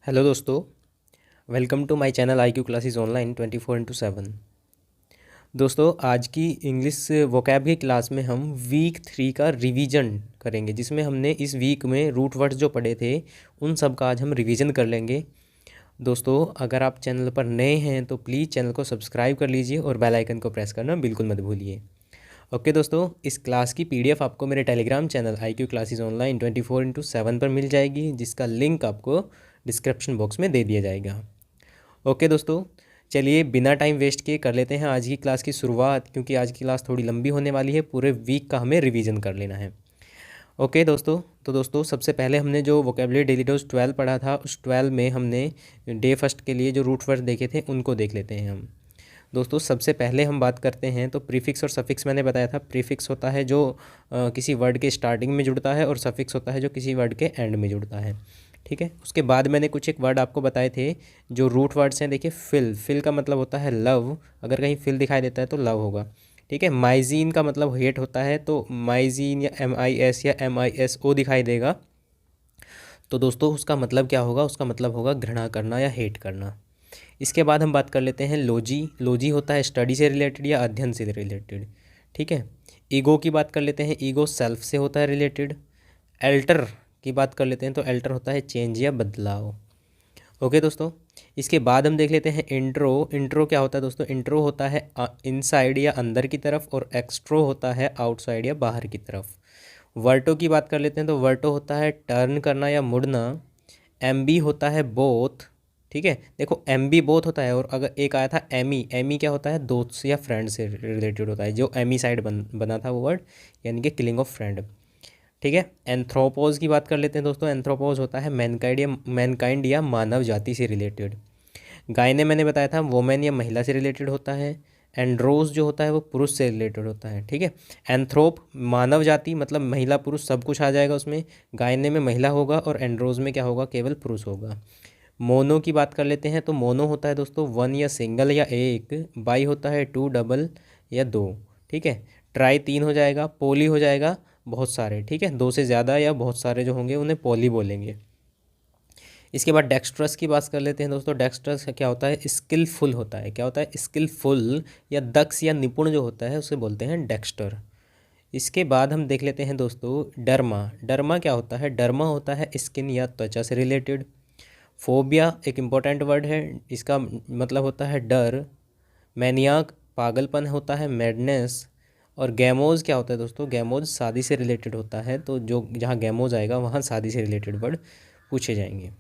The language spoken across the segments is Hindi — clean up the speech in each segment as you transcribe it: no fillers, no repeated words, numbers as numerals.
हेलो दोस्तों, welcome to my channel I Q classes online 24/7। दोस्तों, आज की इंग्लिश वोकैब की क्लास में हम वीक 3 का रिवीजन करेंगे, जिसमें हमने इस वीक में रूट वर्ड्स जो पढ़े थे उन सब का आज हम रिवीजन कर लेंगे। दोस्तों, अगर आप चैनल पर नए हैं तो प्लीज़ चैनल को सब्सक्राइब कर लीजिए और बेल आइकन को प्रेस करना बिल्कुल मत भूलिए। ओके दोस्तों, इस क्लास की पीडीएफ आपको मेरे Telegram channel I Q classes online 24/7 पर मिल जाएगी, जिसका लिंक आपको डिस्क्रिप्शन बॉक्स में दे दिया जाएगा। ओके दोस्तों, चलिए बिना टाइम वेस्ट किए कर लेते हैं आज की क्लास की शुरुआत, क्योंकि आज की क्लास थोड़ी लंबी होने वाली है। पूरे वीक का हमें रिवीजन कर लेना है। ओके दोस्तों, तो दोस्तों सबसे पहले हमने जो वोकेबलरी डेली डोज 12 पढ़ा था, उस 12 में हमने डे फर्स्ट के लिए जो रूट वर्ड देखे थे उनको देख लेते हैं हम। दोस्तों सबसे पहले हम बात करते हैं तो प्रीफिक्स और सफिक्स। मैंने बताया था प्रीफिक्स होता है जो किसी वर्ड के स्टार्टिंग में जुड़ता है, और सफिक्स होता है जो किसी वर्ड के एंड में जुड़ता है। ठीक है, उसके बाद मैंने कुछ एक वर्ड आपको बताए थे जो रूट वर्ड्स हैं। देखिए, फिल का मतलब होता है लव। अगर कहीं फिल दिखाई देता है तो लव होगा। ठीक है, माइजीन का मतलब हेट होता है, तो माइजीन या MIS या MISO दिखाई देगा तो दोस्तों उसका मतलब क्या होगा? उसका मतलब होगा घृणा करना या हेट करना। इसके बाद हम बात कर लेते हैं लोजी। लोजी होता है स्टडी से रिलेटेड या अध्ययन से रिलेटेड। ठीक है, ईगो की बात कर लेते हैं। ईगो सेल्फ से होता है रिलेटेड। एल्टर की बात कर लेते हैं तो एल्टर होता है चेंज या बदलाव। ओके दोस्तों, इसके बाद हम देख लेते हैं इंट्रो। इंट्रो क्या होता है दोस्तों? इंट्रो होता है इनसाइड या अंदर की तरफ, और एक्सट्रो होता है आउटसाइड या बाहर की तरफ। वर्टो की बात कर लेते हैं तो वर्टो होता है टर्न करना या मुड़ना। एमबी होता है बोथ। ठीक है, देखो एमबी बोथ होता है, और अगर एक आया था एमी। एमी क्या होता है? दोस्त या फ्रेंड से रिलेटेड होता है। जो एमी साइड बना था वो वर्ड, यानी कि किलिंग ऑफ फ्रेंड। ठीक है, एंथ्रोपोज की बात कर लेते हैं दोस्तों। एंथ्रोपोज होता है मैनकाइंड या मानव जाति से रिलेटेड। गायने मैंने बताया था वोमेन या महिला से रिलेटेड होता है। एंड्रोस जो होता है वो पुरुष से रिलेटेड होता है। ठीक है, एंथ्रोप मानव जाति, मतलब महिला पुरुष सब कुछ आ जाएगा उसमें। गायने में महिला होगा, और एंड्रोस में क्या होगा? केवल पुरुष होगा। मोनो की बात कर लेते हैं तो मोनो होता है दोस्तों वन या सिंगल या एक। बाई होता है टू, डबल या दो। ठीक है, ट्राई तीन हो जाएगा। पोली हो जाएगा बहुत सारे। ठीक है, दो से ज़्यादा या बहुत सारे जो होंगे उन्हें पोली बोलेंगे। इसके बाद डेक्स्ट्रस की बात कर लेते हैं दोस्तों। डेक्स्ट्रस क्या होता है? स्किलफुल होता है। क्या होता है? स्किलफुल या दक्ष या निपुण जो होता है उसे बोलते हैं डेक्स्टर। इसके बाद हम देख लेते हैं दोस्तों डर्मा। डर्मा क्या होता है? डर्मा होता है स्किन या त्वचा से रिलेटेड। फोबिया एक इम्पॉर्टेंट वर्ड है, इसका मतलब होता है डर। मैनियाक पागलपन होता है, मैडनेस। और गैमोज क्या होता है दोस्तों? गैमोज शादी से रिलेटेड होता है, तो जो जहाँ गैमोज आएगा वहाँ शादी से रिलेटेड वर्ड पूछे जाएंगे।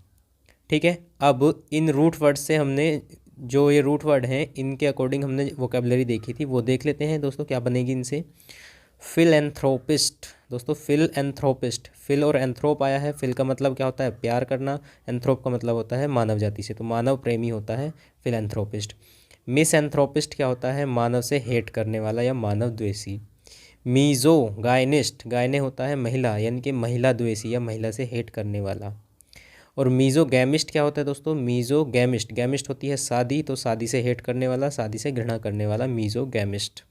ठीक है, अब इन रूट वर्ड से हमने जो ये रूट वर्ड हैं इनके अकॉर्डिंग हमने वोकेबलरी देखी थी, वो देख लेते हैं दोस्तों क्या बनेगी इनसे। फिलएंथ्रोपिस्ट। दोस्तों फिलएंथ्रोपिस्ट, फिल और एंथ्रोप आया है। फिल का मतलब क्या होता है? प्यार करना। एंथ्रोप का मतलब होता है मानव जाति से, तो मानव प्रेमी होता है फिलएंथ्रोपिस्ट। मिसएंथ्रोपिस्ट क्या होता है? मानव से हेट करने वाला या मानव द्वेषी। मीजो गायनिस्ट, गायने होता है महिला, यानी कि महिला द्वेषी या महिला से हेट करने वाला। और मीज़ो गैमिस्ट क्या होता है दोस्तों? मीज़ो गैमिस्ट, गैमिस्ट होती है शादी, तो शादी से हेट करने वाला, शादी से घृणा करने वाला मीज़ो गैमिस्ट।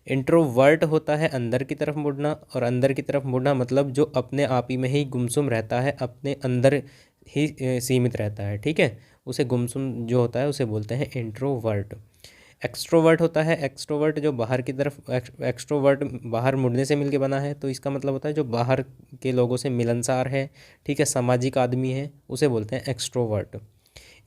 इंट्रोवर्ट होता है अंदर की तरफ मुड़ना, और अंदर की तरफ मुड़ना मतलब जो अपने आप ही में ही गुमसुम रहता है, अपने अंदर ही सीमित रहता है। ठीक है, उसे गुमसुम जो होता है उसे बोलते हैं इंट्रोवर्ट। एक्सट्रोवर्ट होता है, एक्सट्रोवर्ट जो बाहर की तरफ, एक्सट्रोवर्ट बाहर मुड़ने से मिलके बना है, तो इसका मतलब होता है जो बाहर के लोगों से मिलनसार है। ठीक है, सामाजिक आदमी है, उसे बोलते हैं एक्सट्रोवर्ट।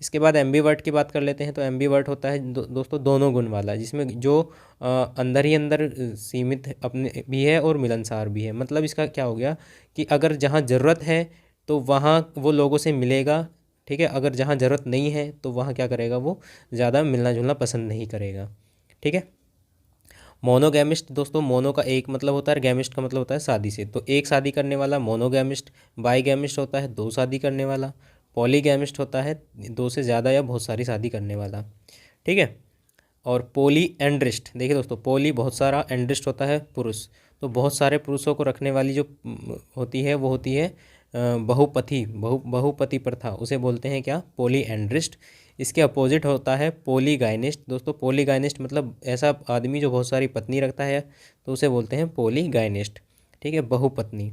इसके बाद एम्बीवर्ट की बात कर लेते हैं तो एम्बीवर्ट होता है दोस्तों दोनों गुण वाला, जिसमें जो अंदर ही अंदर सीमित अपने भी है और मिलनसार भी है। मतलब इसका क्या हो गया कि अगर जहाँ ज़रूरत है तो वहाँ वो लोगों से मिलेगा। ठीक है, अगर जहाँ ज़रूरत नहीं है तो वहाँ क्या करेगा? वो ज़्यादा मिलना जुलना पसंद नहीं करेगा। ठीक है, मोनोगैमिस्ट दोस्तों, मोनो का एक मतलब होता है, गैमिस्ट का मतलब होता है शादी से, तो एक शादी करने वाला मोनोगैमिस्ट। बाईगैमिस्ट होता है दो शादी करने वाला। पॉलीगैमिस्ट होता है दो से ज़्यादा या बहुत सारी शादी करने वाला। ठीक है, और पोली एंड्रिस्ट, देखिए दोस्तों पोली बहुत सारा, एंड्रिस्ट होता है पुरुष, तो बहुत सारे पुरुषों को रखने वाली जो होती है वो होती है बहुपति प्रथा, उसे बोलते हैं क्या? पोली एंड्रिस्ट। इसके अपोजिट होता है पोलीगाइनिस्ट। दोस्तों पोलीगाइनिस्ट मतलब ऐसा आदमी जो बहुत सारी पत्नी रखता है, तो उसे बोलते हैं पोलीगाइनिस्ट। ठीक है, बहुपत्नी।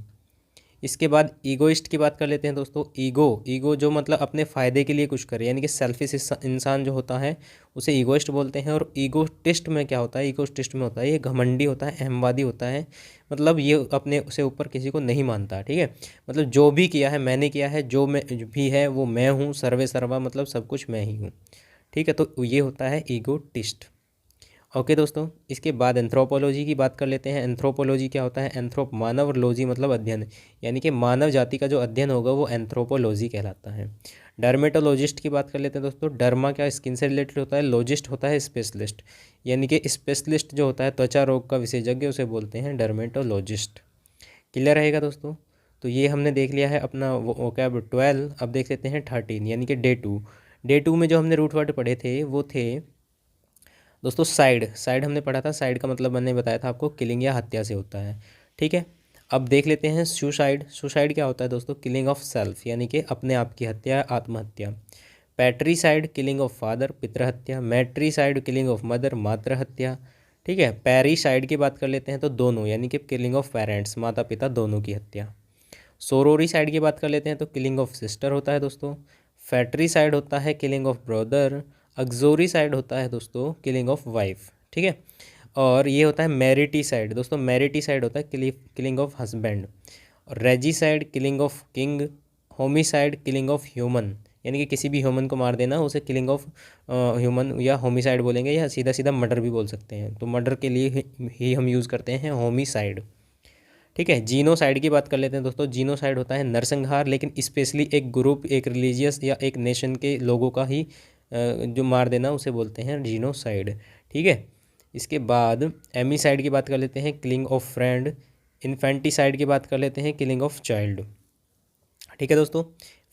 इसके बाद ईगोइस्ट की बात कर लेते हैं दोस्तों। ईगो जो मतलब अपने फ़ायदे के लिए कुछ करे, यानी कि सेल्फिश इंसान जो होता है उसे ईगोइस्ट बोलते हैं। और ईगोटिस्ट में क्या होता है, ईगोटिस्ट में होता है ये घमंडी होता है, अहमवादी होता है, मतलब ये अपने से ऊपर किसी को नहीं मानता, ठीक है। मतलब जो भी किया है मैंने किया है, जो मैं भी है वो मैं हूँ, सर्वे सर्वा, मतलब सब कुछ मैं ही हूँ, ठीक है। तो ये होता है ईगोटिस्ट। ओके दोस्तों, इसके बाद एंथ्रोपोलॉजी की बात कर लेते हैं। एंथ्रोपोलॉजी क्या होता है, एंथ्रोप मानव और लॉजी मतलब अध्ययन, यानी कि मानव जाति का जो अध्ययन होगा वो एंथ्रोपोलॉजी कहलाता है। डर्मेटोलॉजिस्ट की बात कर लेते हैं दोस्तों। डर्मा क्या स्किन से रिलेटेड होता है, लॉजिस्ट होता है स्पेशलिस्ट, यानी कि स्पेशलिस्ट जो होता है त्वचा रोग का विशेषज्ञ उसे बोलते हैं डर्मेटोलॉजिस्ट। क्लियर रहेगा दोस्तों। तो ये हमने देख लिया है अपना वोकैब 12। अब देख लेते हैं 13 यानी कि डे 2। डे 2 में जो हमने रूट वर्ड पढ़े थे वो थे दोस्तों साइड हमने पढ़ा था। साइड का मतलब मैंने बताया था आपको, किलिंग या हत्या से होता है, ठीक है। अब देख लेते हैं सुसाइड क्या होता है दोस्तों, किलिंग ऑफ सेल्फ, यानी कि अपने आप की हत्या, आत्महत्या। पैट्रीसाइड किलिंग ऑफ फादर, पितृ हत्या। मैट्रीसाइड किलिंग ऑफ मदर, मातृ हत्या, ठीक है। पैरीसाइड की बात कर लेते हैं तो दोनों, यानी कि किलिंग ऑफ पेरेंट्स, माता पिता दोनों की हत्या। सोरोरीसाइड की बात कर लेते हैं तो किलिंग ऑफ सिस्टर होता है दोस्तों। फैट्रीसाइड होता है किलिंग ऑफ ब्रदर। अग्जोरीसाइड होता है दोस्तों किलिंग ऑफ वाइफ, ठीक है। और ये होता है मैरिटीसाइड दोस्तों। मैरिटीसाइड होता है किलिंग ऑफ हस्बैंड। और regicide killing of king. Homicide killing of human, यानी कि किसी भी ह्यूमन को मार देना उसे किलिंग ऑफ ह्यूमन या होमिसाइड बोलेंगे, या सीधा सीधा मर्डर भी बोल सकते हैं। तो मर्डर के लिए ही हम यूज़ करते हैं होमिसाइड, ठीक है। जीनोसाइड की बात कर लेते हैं दोस्तों। जीनोसाइड होता है नरसंहार, लेकिन स्पेशली एक ग्रुप, एक रिलीजियस या एक नेशन के लोगों का ही जो मार देना उसे बोलते हैं जीनोसाइड, ठीक है। इसके बाद एमिसाइड की बात कर लेते हैं, किलिंग ऑफ फ्रेंड। इन्फेंटिसाइड की बात कर लेते हैं, किलिंग ऑफ चाइल्ड, ठीक है दोस्तों।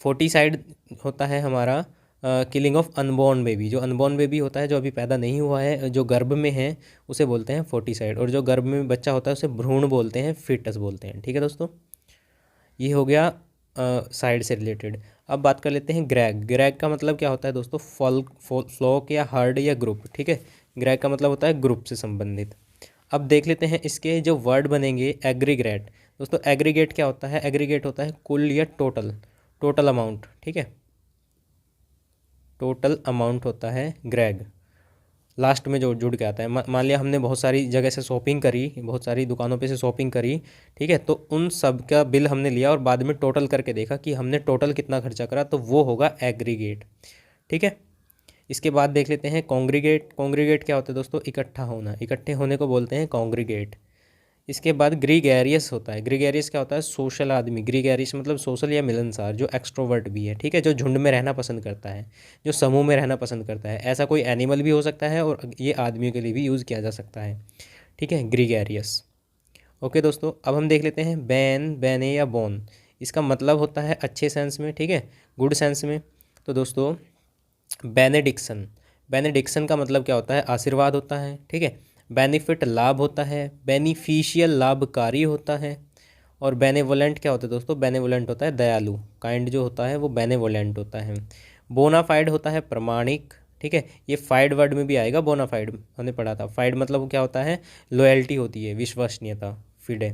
फोर्टिसाइड होता है हमारा किलिंग ऑफ अनबॉर्न बेबी। जो अनबॉर्न बेबी होता है, जो अभी पैदा नहीं हुआ है, जो गर्भ में है, उसे बोलते हैं फोर्टिसाइड। और जो गर्भ में बच्चा होता है उसे भ्रूण बोलते हैं, फीटस बोलते हैं, ठीक है दोस्तों। ये हो गया साइड से रिलेटेड। अब बात कर लेते हैं ग्रैग। ग्रैग का मतलब क्या होता है दोस्तों, फ्लॉक या हर्ड या ग्रुप, ठीक है। ग्रैग का मतलब होता है ग्रुप से संबंधित। अब देख लेते हैं इसके जो वर्ड बनेंगे, एग्रीगेट। दोस्तों एग्रीगेट क्या होता है, एग्रीगेट होता है कुल या टोटल अमाउंट, ठीक है। टोटल अमाउंट होता है ग्रैग, लास्ट में जो जुड़ के आता है। मान लिया हमने बहुत सारी जगह से शॉपिंग करी, बहुत सारी दुकानों पे से शॉपिंग करी, ठीक है। तो उन सब का बिल हमने लिया और बाद में टोटल करके देखा कि हमने टोटल कितना खर्चा करा, तो वो होगा एग्रीगेट, ठीक है। इसके बाद देख लेते हैं कॉन्ग्रीगेट। कॉन्ग्रीगेट क्या होता है दोस्तों, इकट्ठा होना, इकट्ठे होने को बोलते हैं कॉन्ग्रीगेट। इसके बाद ग्रीगैरियस होता है। ग्रीगैरियस क्या होता है, सोशल आदमी। ग्रीगैरियस मतलब सोशल या मिलनसार, जो एक्सट्रोवर्ट भी है, ठीक है, जो झुंड में रहना पसंद करता है, जो समूह में रहना पसंद करता है। ऐसा कोई एनिमल भी हो सकता है और ये आदमियों के लिए भी यूज़ किया जा सकता है, ठीक है, ग्रीगैरियस। ओके दोस्तों, अब हम देख लेते हैं बैने या बोन। इसका मतलब होता है अच्छे सेंस में, ठीक है, गुड सेंस में। तो दोस्तों बेनेडिक्शन का मतलब क्या होता है, आशीर्वाद होता है, ठीक है। बेनिफिट लाभ होता है, बेनिफिशियल लाभकारी होता है। और बेनेवोलेंट क्या होता है दोस्तों, बेनेवोलेंट होता है दयालु, काइंड जो होता है वो बेनेवोलेंट होता है। बोनाफाइड होता है प्रमाणिक, ठीक है। ये फाइड वर्ड में भी आएगा, बोनाफाइड हमने पढ़ा था। फाइड मतलब क्या होता है, लॉयल्टी होती है, विश्वसनीयता, फिडे,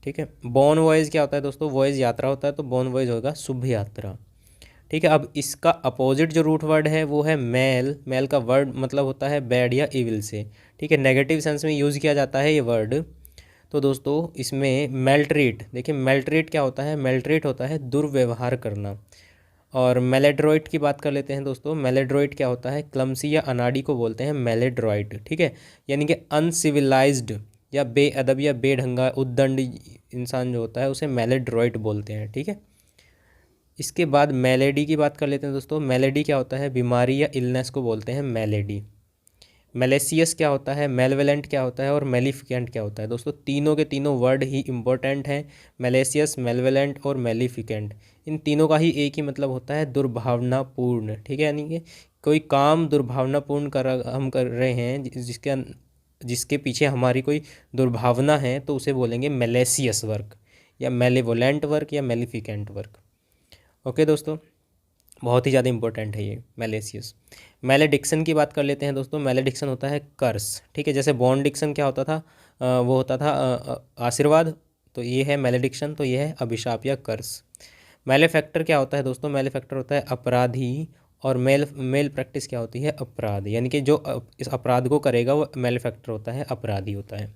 ठीक है। बॉन वॉयज क्या होता है दोस्तों, वॉयज यात्रा होता है, तो बॉन वॉयज होगा शुभ यात्रा, ठीक है। अब इसका अपोजिट जो रूट वर्ड है वो है मेल। मेल का वर्ड मतलब होता है बैड या इविल से, ठीक है, नेगेटिव सेंस में यूज़ किया जाता है ये वर्ड। तो दोस्तों इसमें मेल्ट्रेट, देखिए मेल्ट्रेट क्या होता है, मेल्ट्रेट होता है दुर्व्यवहार करना। और मेलेड्रॉइट की बात कर लेते हैं दोस्तों। मेलेड्रॉइट क्या होता है, क्लमसी या अनाड़ी को बोलते हैं मेलेड्रॉइट, ठीक है, यानी कि अनसिविलाइज्ड या बेअदब या बेढंगा उद्दंड इंसान जो होता है उसे मेलेड्रॉइट बोलते हैं, ठीक है। इसके बाद मेलेडी की बात कर लेते हैं दोस्तों। मेलेडी क्या होता है, बीमारी या इलनेस को बोलते हैं मेलेडी। मेलेसियस क्या होता है, मेलवेलेंट क्या होता है और मेलिफिकेंट क्या होता है दोस्तों। तीनों के तीनों वर्ड ही इंपॉर्टेंट हैं, मेलेसियस, मेलवेलेंट और मेलिफिकेंट। इन तीनों का ही एक ही मतलब होता है, दुर्भावनापूर्ण, ठीक है। यानी कि कोई काम दुर्भावनापूर्ण हम कर रहे हैं, जिसके पीछे हमारी कोई दुर्भावना है, तो उसे बोलेंगे मेलेसियस वर्क या मेलिवोलेंट वर्क या मेलिफिकेंट वर्क। ओके दोस्तों, बहुत ही ज़्यादा इंपॉर्टेंट है ये मेलेसियस। मेलेडिक्शन की बात कर लेते हैं दोस्तों। मेलेडिक्शन होता है कर्स, ठीक है। जैसे बॉन्डिक्शन क्या होता था, वो होता था आशीर्वाद, तो ये है मैलेडिक्शन, तो ये है अभिशाप या कर्स। मैलेफैक्टर क्या होता है दोस्तों? मैलेफैक्टर होता है अपराधी, और मेल प्रैक्टिस क्या होती है? अपराध, यानी कि जो इस अपराध को करेगा वो मैलेफैक्टर होता है, अपराधी होता है।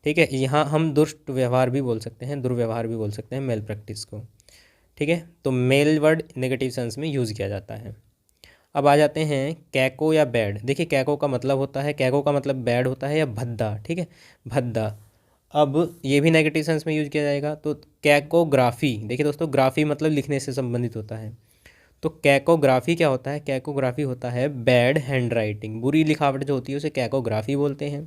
ठीक है, यहाँ हम दुष्ट व्यवहार भी बोल सकते हैं, दुर्व्यवहार भी बोल सकते हैं मेल प्रैक्टिस को। ठीक है, तो मेल वर्ड नेगेटिव सेंस में यूज़ किया जाता है। अब आ जाते हैं कैको या बैड। देखिए कैको का मतलब होता है, कैको का मतलब बैड होता है या भद्दा। ठीक है, भद्दा। अब ये भी नेगेटिव सेंस में यूज किया जाएगा। तो कैकोग्राफी, देखिए दोस्तों ग्राफी मतलब लिखने से संबंधित होता है। तो कैकोग्राफी क्या होता है? कैकोग्राफी होता है बैड हैंड राइटिंग, बुरी लिखावट जो होती है उसे कैकोग्राफी बोलते हैं।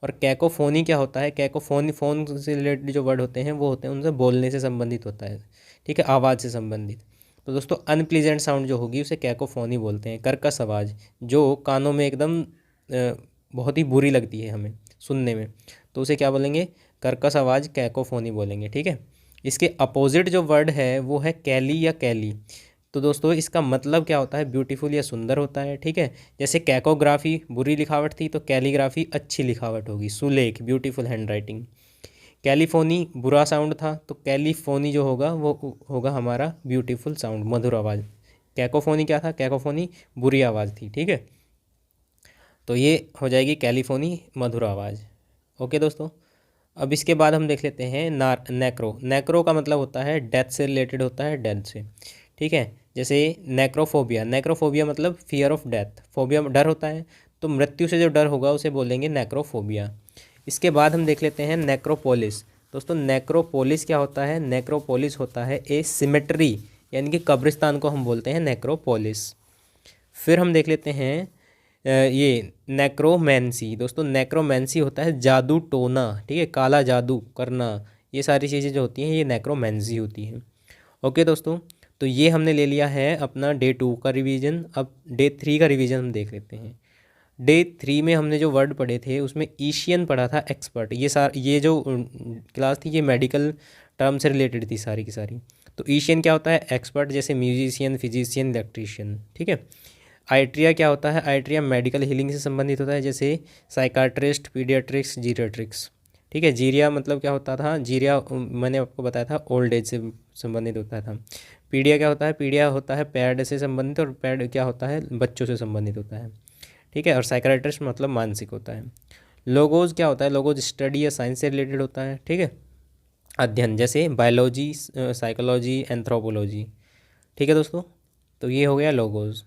और कैकोफोनी क्या होता है? कैकोफोनी, फोन से रिलेटेड जो वर्ड होते हैं वो होते हैं उनसे बोलने से संबंधित होता है। ठीक है, आवाज़ से संबंधित। तो दोस्तों अनप्लीजेंट साउंड जो होगी उसे कैकोफोनी बोलते हैं। कर्कश आवाज़ जो कानों में एकदम बहुत ही बुरी लगती है हमें सुनने में, तो उसे क्या बोलेंगे? कर्कश आवाज़, कैकोफोनी बोलेंगे। ठीक है, इसके अपोजिट जो वर्ड है वो है कैली या कैली। तो दोस्तों इसका मतलब क्या होता है? ब्यूटीफुल या सुंदर होता है। ठीक है, जैसे कैकोग्राफी बुरी लिखावट थी तो कैलीग्राफी अच्छी लिखावट होगी, सुलेख, ब्यूटीफुल हैंड राइटिंग। कैलिफोनी बुरा साउंड था तो कैलिफोनी जो होगा वो होगा हमारा ब्यूटीफुल साउंड, मधुर आवाज़। कैकोफोनी क्या था? कैकोफोनी बुरी आवाज़ थी। ठीक है, तो ये हो जाएगी कैलिफोनी, मधुर आवाज़। ओके दोस्तों, अब इसके बाद हम देख लेते हैं नेक्रो। नेक्रो का मतलब होता है डेथ से रिलेटेड होता है, डेथ से। ठीक है, जैसे नेक्रोफोबिया। नेक्रोफोबिया मतलब फियर ऑफ डेथ, फोबिया डर होता है, तो मृत्यु से जो डर होगा उसे बोलेंगे नेक्रोफोबिया। इसके बाद हम देख लेते हैं नेक्रोपोलिस। दोस्तों नेक्रोपोलिस क्या होता है? नेक्रोपोलिस होता है ए सिमेट्री, यानी कि कब्रिस्तान को हम बोलते हैं नेक्रोपोलिस। फिर हम देख लेते हैं ये नेक्रोमेंसी। दोस्तों नेक्रोमेंसी होता है जादू टोना। ठीक है, काला जादू करना, ये सारी चीज़ें जो होती हैं ये नेक्रोमेंसी होती हैं। ओके दोस्तों, तो ये हमने ले लिया है अपना डे 2 का रिवीजन। अब डे 3 का रिवीजन हम देख लेते हैं। डे 3 में हमने जो वर्ड पढ़े थे उसमें ईशियन पढ़ा था, एक्सपर्ट। ये जो क्लास थी ये मेडिकल टर्म से रिलेटेड थी सारी की सारी। तो ईशियन क्या होता है? एक्सपर्ट, जैसे म्यूजिशियन, फिजिशियन, इलेक्ट्रीशियन। ठीक है, आइट्रिया क्या होता है? आइट्रिया मेडिकल हीलिंग से संबंधित होता है, जैसे साइकाट्रिस्ट, पीडियाट्रिक्स, जीरियाट्रिक्स। ठीक है, जीरिया मतलब क्या होता था? जीरिया मैंने आपको बताया था ओल्ड एज से संबंधित होता था। पीडिया क्या होता है? पीडिया होता है पैड से संबंधित, और पैड क्या होता है? बच्चों से संबंधित होता है। ठीक है, और साइकाट्रिस्ट मतलब मानसिक होता है। लोगोज क्या होता है? लोगोज स्टडी या साइंस से रिलेटेड होता है। ठीक है, अध्ययन, जैसे बायोलॉजी, साइकोलॉजी, एंथ्रोपोलॉजी। ठीक है दोस्तों, तो ये हो गया लोगोज।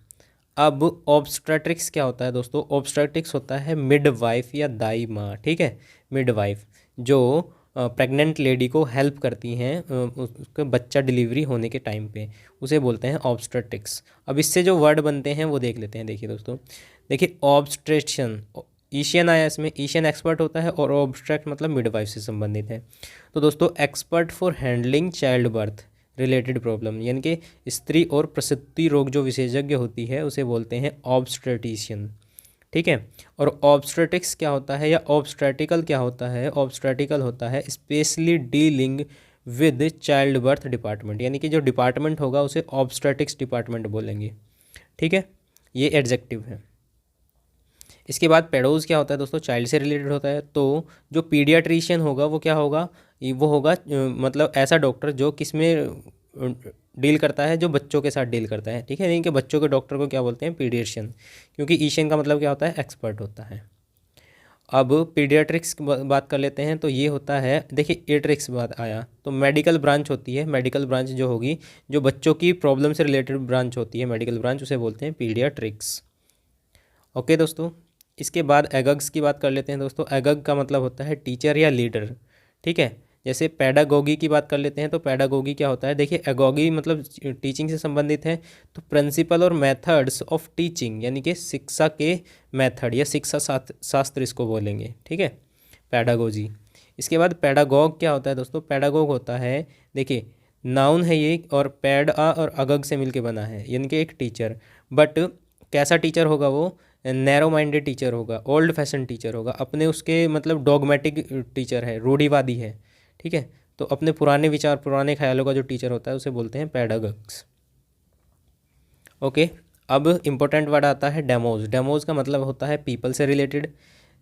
अब ऑब्स्टेट्रिक्स क्या होता है दोस्तों? ऑब्स्टेट्रिक्स होता है मिडवाइफ या दाई माँ। ठीक है, मिडवाइफ जो प्रेग्नेंट लेडी को हेल्प करती हैं उसके बच्चा डिलीवरी होने के टाइम पे, उसे बोलते हैं ऑब्स्टेट्रिक्स। अब इससे जो वर्ड बनते हैं वो देख लेते हैं। देखिए दोस्तों, देखिए ऑब्स्ट्रेशन, ईशियन आया इसमें, ईशियन एक्सपर्ट होता है, और ऑब्स्ट्रैक्ट मतलब मिडवाइफ से संबंधित है। तो दोस्तों expert for handling child birth related problem, यानी कि स्त्री और प्रसूति रोग जो विशेषज्ञ होती है उसे बोलते हैं ऑब्स्टेट्रिशियन। ठीक है, और ऑब्स्टेट्रिक्स क्या होता है या ऑब्स्टेटिकल क्या होता है? ऑब्स्टेटिकल होता है specially dealing with child birth department, यानी कि जो डिपार्टमेंट होगा उसे ऑब्स्टेटिक्स डिपार्टमेंट बोलेंगे। ठीक है, ये एडजेक्टिव है। इसके बाद पेडोज क्या होता है दोस्तों? चाइल्ड से रिलेटेड होता है। तो जो पीडियाट्रिशियन होगा वो क्या होगा? वो होगा मतलब ऐसा डॉक्टर जो किस में डील करता है, जो बच्चों के साथ डील करता है। ठीक है, यानी कि बच्चों के डॉक्टर को क्या बोलते हैं? पीडियाट्रिशियन, क्योंकि ईशियन का मतलब क्या होता है? एक्सपर्ट होता है। अब पीडियाट्रिक्स की बात कर लेते हैं। तो ये होता है, देखिए एट्रिक्स बात आया तो मेडिकल ब्रांच होती है। मेडिकल ब्रांच जो होगी, जो बच्चों की प्रॉब्लम से रिलेटेड ब्रांच होती है, मेडिकल ब्रांच, उसे बोलते हैं पीडियाट्रिक्स। ओके दोस्तों, इसके बाद एगग्स की बात कर लेते हैं दोस्तों। एगग का मतलब होता है टीचर या लीडर। ठीक है, जैसे पैडागोगी की बात कर लेते हैं। तो पैडागोगी क्या होता है? देखिए एगोगी मतलब टीचिंग से संबंधित है, तो प्रिंसिपल और मेथड्स ऑफ टीचिंग, यानी कि शिक्षा के मेथड या शिक्षा शास्त्र इसको बोलेंगे। ठीक है, पैडागोजी। इसके बाद पैडागोग क्या होता है दोस्तों? पैडागोग होता है, देखिए नाउन है ये, और पैड आ और अगग से मिलके बना है, यानी कि एक टीचर। बट कैसा टीचर होगा वो? नैरो माइंडेड टीचर होगा, ओल्ड फैशन टीचर होगा, अपने उसके मतलब डॉगमेटिक टीचर है, रूढ़िवादी है। ठीक है, तो अपने पुराने विचार, पुराने ख्यालों का जो टीचर होता है उसे बोलते हैं पैडागग्स। ओके, अब इम्पोर्टेंट वर्ड आता है डेमोज। डेमोज का मतलब होता है पीपल से रिलेटेड।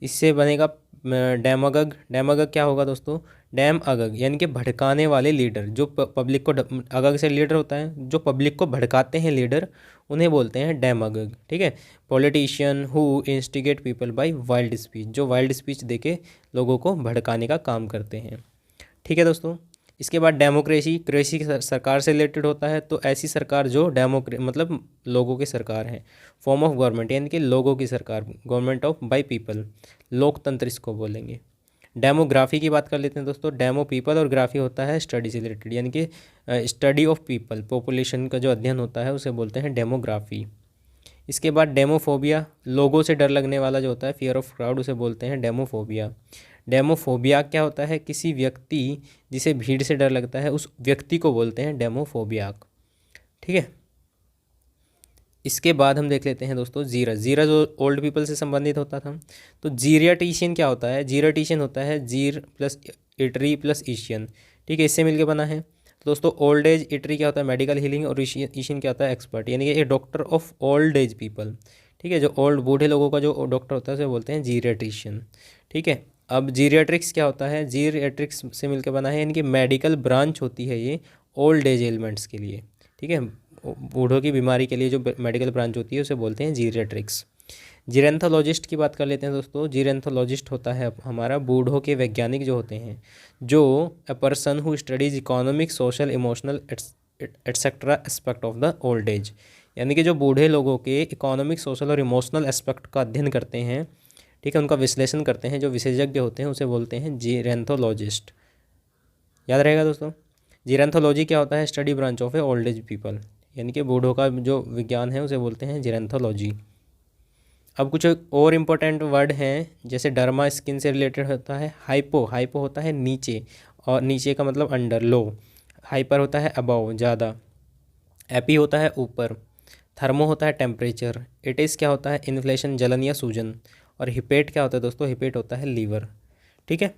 इससे बनेगा डेमागग, डेमागग क्या होगा दोस्तों? डैम अगग यानी कि भड़काने वाले लीडर, जो पब्लिक को, अगग से लीडर होता है जो पब्लिक को भड़काते हैं लीडर, उन्हें बोलते हैं डेमागग। ठीक है। Politician who instigate people by wild speech, जो वाइल्ड स्पीच देके लोगों को भड़काने का काम करते हैं। ठीक है दोस्तों। इसके बाद डेमोक्रेसी, क्रेसी सरकार से रिलेटेड होता है, तो ऐसी सरकार जो मतलब लोगों की सरकार है। फॉर्म ऑफ गवर्नमेंट यानी कि लोगों की सरकार, गवर्नमेंट ऑफ बाय पीपल, लोकतंत्र इसको बोलेंगे। डेमोग्राफी की बात कर लेते हैं दोस्तों। डेमो पीपल और ग्राफी होता है स्टडी से रिलेटेड, यानी कि स्टडी ऑफ पीपल, पॉपुलेशन का जो अध्ययन होता है उसे बोलते हैं डेमोग्राफी। इसके बाद डेमोफोबिया, लोगों से डर लगने वाला जो होता है, फियर ऑफ क्राउड, उसे बोलते हैं डेमोफोबिया। डेमोफोबिया क्या होता है? किसी व्यक्ति जिसे भीड़ से डर लगता है उस व्यक्ति को बोलते हैं डेमोफोबियाक। ठीक है। इसके बाद हम देख लेते हैं दोस्तों जीरस। जीरस जो ओल्ड पीपल से संबंधित होता था। तो जीरियाटिशियन क्या होता है? जीरियाटिशियन होता है जीर प्लस इटरी प्लस ईशियन। ठीक है, इससे मिलकर बना है। तो दोस्तों ओल्ड एज, इटरी क्या होता है? मेडिकल हीलिंग, और ईशियन क्या होता है? एक्सपर्ट, यानी कि a doctor of old age people. ठीक है, जो ओल्ड बूढ़े लोगों का जो डॉक्टर होता है उसे बोलते हैं जीरियाट्रिशियन। ठीक है। अब जीरियाट्रिक्स क्या होता है? जीरियाट्रिक्स से मिलकर बना है, यानी कि मेडिकल ब्रांच होती है ये ओल्ड एज एलिमेंट्स के लिए। ठीक है, बूढ़ों की बीमारी के लिए जो मेडिकल ब्रांच होती है उसे बोलते हैं जीरियाट्रिक्स। जीरेंथोलॉजिस्ट की बात कर लेते हैं दोस्तों। जीरेंथोलॉजिस्ट होता है हमारा बूढ़ों के वैज्ञानिक जो होते हैं, जो a person who studies economic, social, emotional etcetera aspect of the old age, यानी कि जो बूढ़े लोगों के इकोनॉमिक, सोशल और इमोशनल एस्पेक्ट का अध्ययन करते हैं। ठीक है, उनका विश्लेषण करते हैं, जो विशेषज्ञ होते हैं उसे बोलते हैं जीरेंथोलॉजिस्ट। याद रहेगा दोस्तों। जीरेंथोलॉजी क्या होता है? Study branch of A old age people, यानी कि बूढ़ों का जो विज्ञान है उसे बोलते हैं जीरेंथोलॉजी। अब कुछ और इम्पोर्टेंट वर्ड हैं, जैसे डर्मा स्किन से रिलेटेड होता है। हाइपो, हाइपो होता है नीचे, और नीचे का मतलब अंडर, लो। हाइपर होता है अबव, ज़्यादा। एपी होता है ऊपर। थर्मो होता है टेम्परेचर। इटिस क्या होता है? इन्फ्लेशन, जलन या सूजन। और हिपेट क्या होता है दोस्तों? हिपेट होता है लीवर। ठीक है।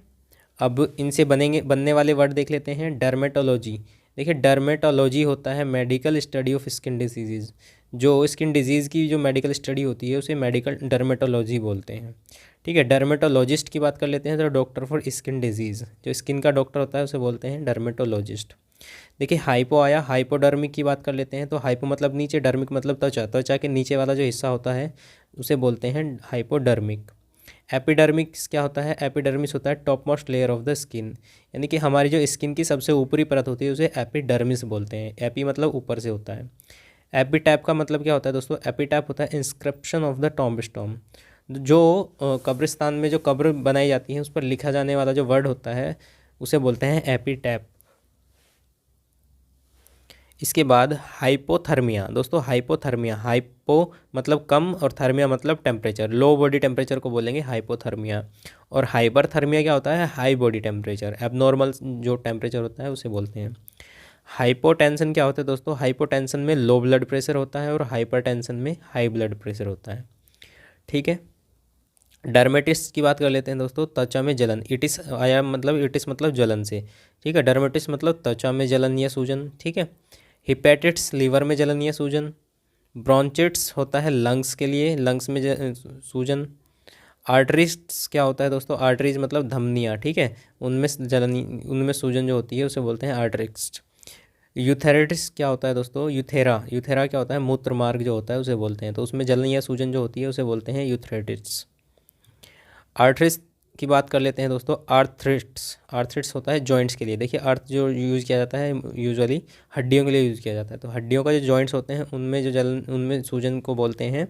अब इनसे बनने वाले वर्ड देख लेते हैं। डर्मेटोलॉजी, देखिए डर्मेटोलॉजी होता है medical study of skin disease, जो स्किन डिजीज़ की जो मेडिकल स्टडी होती है उसे मेडिकल डर्मेटोलॉजी बोलते हैं। ठीक है। डर्मेटोलॉजिस्ट की बात कर लेते हैं, तो डॉक्टर फॉर स्किन डिजीज़, जो स्किन का डॉक्टर होता है उसे बोलते हैं डर्मेटोलॉजिस्ट। देखिए हाइपो आया, हाइपोडर्मिक की बात कर लेते हैं। तो हाइपो मतलब नीचे, डर्मिक मतलब त्वचा, त्वचा के नीचे वाला जो हिस्सा होता है उसे बोलते हैं हाइपोडर्मिक। एपिडर्मिक्स क्या होता है? एपिडर्मिस होता है top most layer of the skin, यानी कि हमारी जो स्किन की सबसे ऊपरी परत होती है उसे एपिडर्मिस बोलते हैं। एपी मतलब ऊपर से होता है। एपिटैप का मतलब क्या होता है दोस्तों? एपिटैप होता है इंस्क्रिप्शन ऑफ द टॉम्बस्टोन, जो कब्रिस्तान में जो कब्र बनाई जाती है उस पर लिखा जाने वाला जो वर्ड होता है उसे बोलते हैं एपिटैप। इसके बाद हाइपोथर्मिया दोस्तों। हाइपोथर्मिया, हाइपो मतलब कम और थर्मिया मतलब टेम्परेचर, लो बॉडी टेम्परेचर को बोलेंगे हाइपोथर्मिया। और हाइपरथर्मिया क्या होता है? हाई बॉडी टेम्परेचर, एबनॉर्मल जो टेम्परेचर होता है उसे बोलते हैं। हाइपोटेंशन क्या होता है दोस्तों? हाइपोटेंशन में लो ब्लड प्रेशर होता है और हाइपरटेंशन में हाई ब्लड प्रेशर होता है। ठीक है। डर्मेटिस की बात कर लेते हैं दोस्तों। त्वचा में जलन, इटिस आया मतलब, इटिस मतलब जलन से। ठीक है। डर्मेटिस मतलब त्वचा में जलन या सूजन। ठीक है। हिपेटिट्स लीवर में जलन या सूजन। ब्रोंचिट्स होता है लंग्स के लिए, लंग्स में सूजन। आर्टरीज क्या होता है दोस्तों? आर्टरीज मतलब धमनियाँ। ठीक है, उनमें जलन, उनमें सूजन जो होती है उसे बोलते हैं आर्टरिक्स। यूथेरिटिस क्या होता है दोस्तों? यूथेरा, यूथेरा क्या होता है? मूत्र मार्ग जो होता है उसे बोलते हैं, तो उसमें जलन या सूजन जो होती है उसे बोलते हैं यूथेरिटिस। आर्थरिस की बात कर लेते हैं दोस्तों। आर्थरिट्स, आर्थरिट्स होता है जॉइंट्स के लिए। देखिए अर्थ जो यूज़ किया जाता है यूजुअली हड्डियों के लिए यूज़ किया जाता है, तो हड्डियों का जो जॉइंट्स होते हैं उनमें जो जलन, उनमें सूजन को बोलते हैं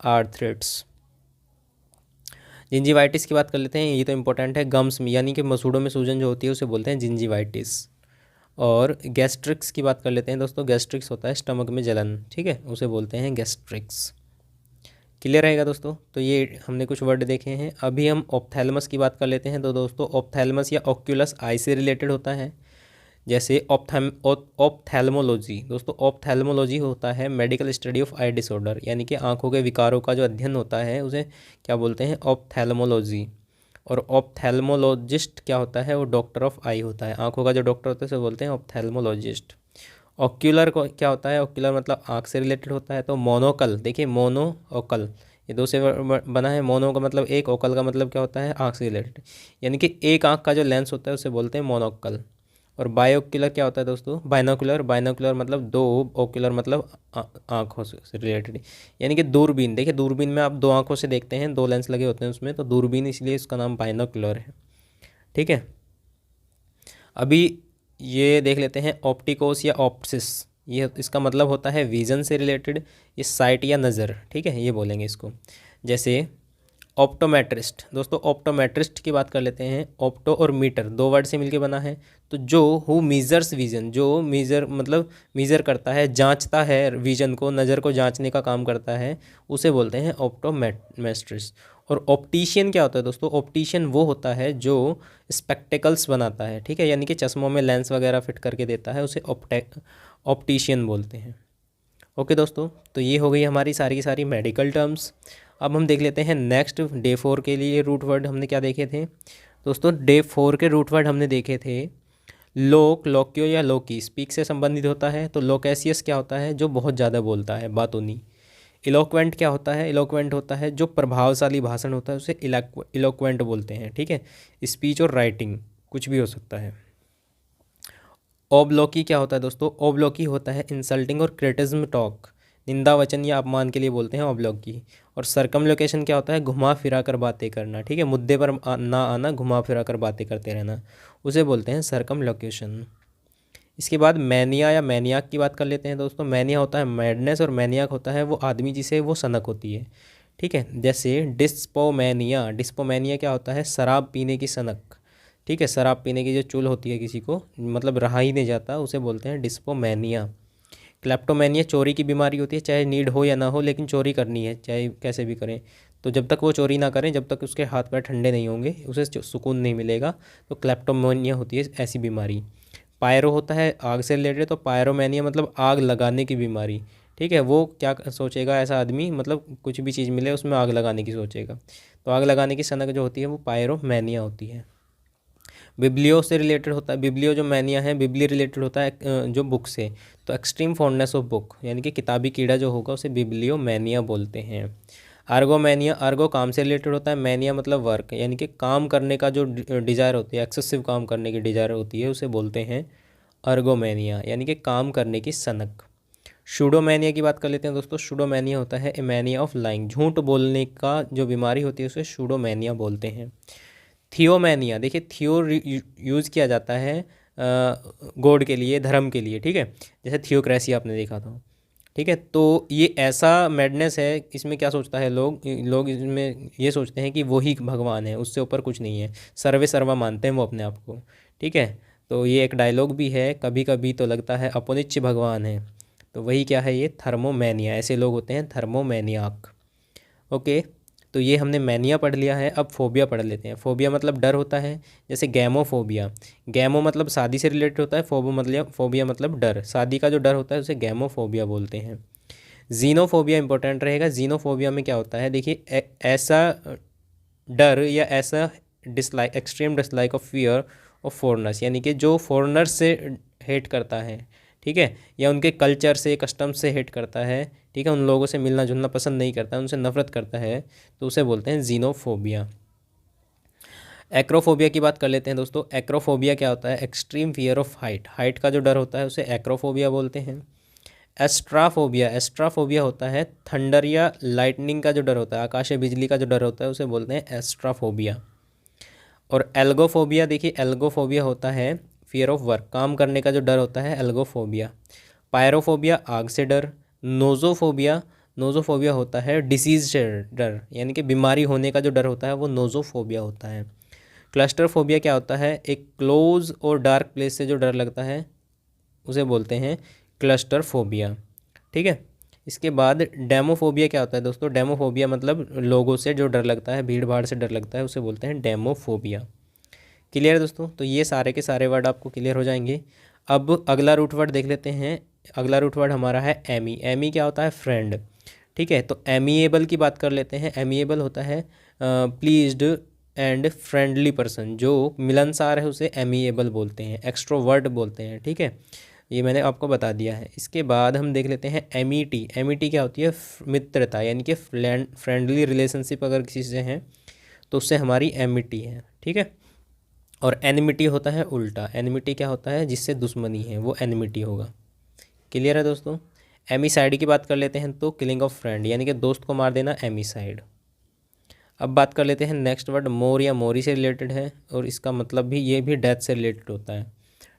आर्थरिट्स। जिंजीवाइटिस की बात कर लेते हैं, ये तो इंपॉर्टेंट है। गम्स में यानी कि मसूड़ों में सूजन जो होती है उसे बोलते हैं जिंजीवाइटिस। और गैस्ट्रिक्स की बात कर लेते हैं दोस्तों। गैस्ट्रिक्स होता है स्टमक में जलन, ठीक है, उसे बोलते हैं गैस्ट्रिक्स। क्लियर रहेगा दोस्तों। तो ये हमने कुछ वर्ड देखे हैं। अभी हम ऑप्थैलमस की बात कर लेते हैं। तो दोस्तों ऑप्थैलमस या ऑक्यूलस आई से रिलेटेड होता है, जैसे ऑप्थैल्मोलॉजी। दोस्तों ऑप्थैल्मोलॉजी होता है medical study of I disorder, यानी कि आंखों के विकारों का जो अध्ययन होता है उसे क्या बोलते हैं? ऑप्थैल्मोलॉजी। और ऑप्थैल्मोलॉजिस्ट क्या होता है? वो डॉक्टर ऑफ आई होता है, आंखों का जो डॉक्टर होता है उसे बोलते हैं ऑप्थैल्मोलॉजिस्ट। ऑक्यूलर को क्या होता है? ऑक्यूलर मतलब आँख से रिलेटेड होता है। तो मोनोकल, देखिए मोनो ओकल ये दो से बना है। मोनो का मतलब एक, ओकल का मतलब क्या होता है, आँख से रिलेटेड, यानी कि एक आँख का जो लेंस होता है उसे बोलते हैं मोनोकल। और बायोक्यूलर क्या होता है दोस्तों, बाइनोकुलर, बाइनोकुलर मतलब दो, ओक्यूलर मतलब आँखों से रिलेटेड, यानी कि दूरबीन। देखिए दूरबीन में आप दो आँखों से देखते हैं, दो लेंस लगे होते हैं उसमें, तो दूरबीन, इसलिए इसका नाम बाइनोकुलर है। ठीक है, अभी ये देख लेते हैं ऑप्टिकोस या ऑप्सिस, ये इसका मतलब होता है विज़न से रिलेटेड, ये साइट या नज़र। ठीक है, ये बोलेंगे इसको। जैसे ऑप्टोमेट्रिस्ट, दोस्तों ऑप्टोमेट्रिस्ट की बात कर लेते हैं। ऑप्टो और मीटर दो वर्ड से मिलके बना है। तो जो हु मीज़र्स विज़न, जो मीज़र मतलब मीज़र करता है, जांचता है विज़न को, नज़र को जांचने का काम करता है, उसे बोलते हैं ऑप्टोमेट्रिस्ट। और ऑप्टिशियन क्या होता है दोस्तों, ऑप्टिशियन वो होता है जो स्पेक्टिकल्स बनाता है। ठीक है, यानी कि चश्मों में लेंस वगैरह फिट करके देता है, उसे ऑप्टिशियन बोलते हैं। ओके दोस्तों, तो ये हो गई हमारी सारी की सारी मेडिकल टर्म्स। अब हम देख लेते हैं नेक्स्ट डे 4 के लिए रूट वर्ड हमने क्या देखे थे दोस्तों। डे 4 के रूट वर्ड हमने देखे थे लोक, लोक्यो या लोकी, स्पीक से संबंधित होता है। तो लोकेसियस क्या होता है, जो बहुत ज़्यादा बोलता है, बातोनी। इलोक्वेंट क्या होता है, इलोक्वेंट होता है जो प्रभावशाली भाषण होता है, उसे इलोक्वेंट बोलते हैं। ठीक है, स्पीच और राइटिंग कुछ भी हो सकता है। ओब्लोकी क्या होता है दोस्तों, ओब्लोकी होता है इंसल्टिंग और क्रिटिज्म टॉक, निंदा वचन या अपमान के लिए बोलते हैं ओब्लोकी। और सर्कमलोकेशन क्या होता है, घुमा फिरा कर बातें करना। ठीक है, मुद्दे पर ना आना, घुमा फिरा कर बातें करते रहना, उसे बोलते हैं सर्कमलोकेशन। इसके बाद मैनिया या मैनियाक की बात कर लेते हैं दोस्तों। मैनिया होता है मैडनेस और मैनियाक होता है वो आदमी जिसे वो सनक होती है। ठीक है, जैसे डिस्पोमैनिया, डिस्पोमैनिया क्या होता है, शराब पीने की सनक। ठीक है, शराब पीने की जो चुल होती है किसी को, मतलब रहा ही नहीं जाता, उसे बोलते हैं डिस्पोमैनिया। क्लेप्टोमैनिया चोरी की बीमारी होती है, चाहे नीड हो या ना हो, लेकिन चोरी करनी है, चाहे कैसे भी करें। तो जब तक वो चोरी ना करें, जब तक उसके हाथ पैर ठंडे नहीं होंगे, उसे सुकून नहीं मिलेगा। तो क्लेप्टोमैनिया होती है ऐसी बीमारी। पायरो होता है आग से रिलेटेड, तो पायरोमैनिया मतलब आग लगाने की बीमारी। ठीक है, वो क्या सोचेगा ऐसा आदमी, मतलब कुछ भी चीज़ मिले उसमें आग लगाने की सोचेगा, तो आग लगाने की सनक जो होती है वो पायरोमैनिया होती है। बिब्लियो से रिलेटेड होता है, बिब्लियो जो मैनिया है, बिब्ली रिलेटेड होता है जो बुक से, तो एक्सट्रीम फॉन्डनेस ऑफ बुक, यानी कि किताबी कीड़ा जो होगा उसे बिब्लियो मैनिया बोलते हैं। आर्गोमैनिया, आर्गो काम से रिलेटेड होता है, मैनिया मतलब वर्क, यानी कि काम करने का जो डिज़ायर होती है, एक्सेसिव काम करने की डिज़ायर होती है, उसे बोलते हैं अर्गोमैनिया, यानी कि काम करने की सनक। शूडोमैनिया की बात कर लेते हैं दोस्तों। शूडोमैनिया होता है ए मैनिया ऑफ लाइंग, झूठ बोलने का जो बीमारी होती है उसे शूडोमैनिया बोलते हैं। थियोमैनिया, देखिए थियो यूज़ किया जाता है गॉड के लिए, धर्म के लिए। ठीक है, जैसे थियोक्रेसी आपने देखा था। ठीक है, तो ये ऐसा मैडनेस है, इसमें क्या सोचता है लोग लोग इसमें ये सोचते हैं कि वो ही भगवान है, उससे ऊपर कुछ नहीं है, सर्वे सर्वा मानते हैं वो अपने आप को। ठीक है, तो ये एक डायलॉग भी है, कभी कभी तो लगता है अपुनिच्छ भगवान है। तो वही क्या है, ये थर्मोमैनिया, ऐसे लोग होते हैं थर्मोमैनियाक। ओके, तो ये हमने मैनिया पढ़ लिया है। अब फोबिया पढ़ लेते हैं। फोबिया मतलब डर होता है, जैसे गैमोफोबिया। गैमो मतलब शादी से रिलेटेड होता है, फोबिया मतलब डर, शादी का जो डर होता है उसे गैमोफोबिया बोलते हैं। जीनोफोबिया इंपॉर्टेंट रहेगा। जीनोफोबिया में क्या होता है, देखिए ऐसा डर या ऐसा dislike, extreme dislike of fear of foreigners, यानी कि जो फॉरनर्स से हेट करता है। ठीक है, या उनके कल्चर से, कस्टम से हेट करता है। ठीक है, उन लोगों से मिलना जुलना पसंद नहीं करता है, उनसे नफरत करता है, तो उसे बोलते हैं जीनोफोबिया। एक्रोफोबिया की बात कर लेते हैं दोस्तों। एक्रोफोबिया क्या होता है, extreme fear of height, height का जो डर होता है उसे एक्रोफोबिया बोलते हैं। एस्ट्राफोबिया, एस्ट्राफोबिया होता है थंडर या लाइटनिंग का जो डर होता है, आकाशीय बिजली का जो डर होता है उसे बोलते हैं एस्ट्राफोबिया। और एल्गोफोबिया, देखिए एल्गोफोबिया होता है फियर ऑफ वर्क, काम करने का जो डर होता है, एल्गोफोबिया। पायरोफोबिया आग से डर। नोज़ोफोबिया, नोज़ोफोबिया होता है डिसीज से डर, यानी कि बीमारी होने का जो डर होता है वो नोज़ोफोबिया होता है। क्लस्टरफोबिया क्या होता है, एक क्लोज और डार्क प्लेस से जो डर लगता है उसे बोलते हैं क्लस्टरफोबिया। ठीक है, इसके बाद डेमोफोबिया क्या होता है दोस्तों। डेमोफोबिया मतलब लोगों से जो डर लगता है, भीड़ भाड़ से डर लगता है, उसे बोलते हैं डेमोफोबिया। क्लियर है दोस्तों, तो ये सारे के सारे वर्ड आपको क्लियर हो जाएंगे। अब अगला रूट वर्ड देख लेते हैं। अगला रूट वर्ड हमारा है एमी। एमी क्या होता है, फ्रेंड। ठीक है, तो एमिएबल की बात कर लेते हैं। एमिएबल होता है प्लीज्ड एंड फ्रेंडली पर्सन, जो मिलनसार है उसे एमिएबल बोलते हैं, एक्सट्रोवर्ट बोलते हैं। ठीक है, ये मैंने आपको बता दिया है। इसके बाद हम देख लेते हैं एमिटी। एमिटी क्या होती है? मित्रता, यानी कि फ्रेंडली रिलेशनशिप अगर किसी से है तो उससे हमारी एमिटी है, ठीक है। और एनिमिटी होता है उल्टा। एनिमिटी क्या होता है? जिससे दुश्मनी है वो एनिमिटी होगा। क्लियर है दोस्तों? एमिसाइड की बात कर लेते हैं तो किलिंग ऑफ फ्रेंड, यानी कि दोस्त को मार देना, एमिसाइड। अब बात कर लेते हैं नेक्स्ट वर्ड मोर या मोरी से रिलेटेड है, और इसका मतलब भी ये भी डेथ से रिलेटेड होता है,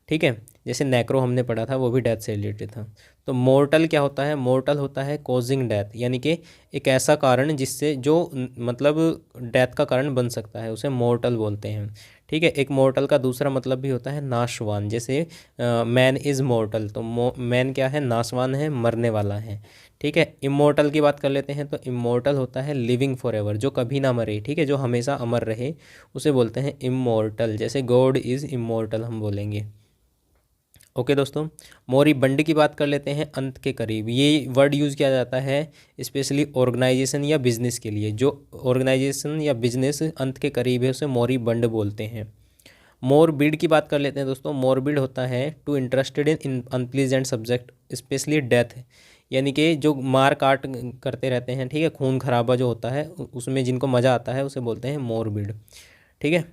ठीक है। जैसे नेक्रो हमने पढ़ा था वो भी डेथ से रिलेटेड था। तो मोर्टल क्या होता है? मोर्टल होता है कॉजिंग डेथ, यानी कि एक ऐसा कारण जिससे जो मतलब डेथ का कारण बन सकता है, उसे मोर्टल बोलते हैं, ठीक है। एक मोर्टल का दूसरा मतलब भी होता है नाशवान। जैसे मैन इज़ मोर्टल, तो मैन क्या है? नाशवान है, मरने वाला है, ठीक है। इमोर्टल की बात कर लेते हैं तो इमोर्टल होता है लिविंग फॉर एवर, जो कभी ना मरे, ठीक है, जो हमेशा अमर रहे, उसे बोलते हैं इमोर्टल। जैसे गॉड इज़ इमोर्टल हम बोलेंगे। ओके दोस्तों, मोरीबंड की बात कर लेते हैं, अंत के करीब। ये वर्ड यूज़ किया जाता है स्पेशली ऑर्गेनाइजेशन या बिजनेस के लिए। जो ऑर्गेनाइजेशन या बिजनेस अंत के करीब है उसे मोरीबंड बोलते हैं। मोरबिड की बात कर लेते हैं दोस्तों। मोरबिड होता है too interested in unpleasant subject, specially death, यानी कि जो मार काट करते रहते हैं, ठीक है, खून खराबा जो होता है उसमें जिनको मज़ा आता है उसे बोलते हैं मोरबिड, ठीक है।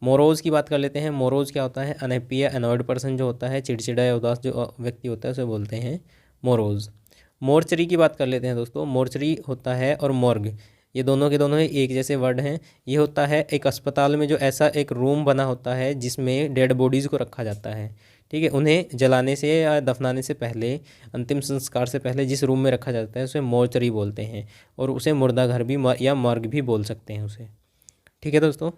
मोरोज़ की बात कर लेते हैं। मोरोज़ क्या होता है? अनहैप्पी या अनॉयड पर्सन जो होता है, चिड़चिड़ा या उदास जो व्यक्ति होता है उसे बोलते हैं मोरोज़। मोर्चरी की बात कर लेते हैं दोस्तों। मोर्चरी होता है और मॉर्ग, ये दोनों के दोनों ही एक जैसे वर्ड हैं। ये होता है एक अस्पताल में जो ऐसा एक रूम बना होता है जिसमें डेड बॉडीज़ को रखा जाता है, ठीक है। उन्हें जलाने से या दफनाने से पहले, अंतिम संस्कार से पहले जिस रूम में रखा जाता है उसे मोर्चरी बोलते हैं, और उसे मुर्दा घर भी या मॉर्ग भी बोल सकते हैं उसे, ठीक है दोस्तों।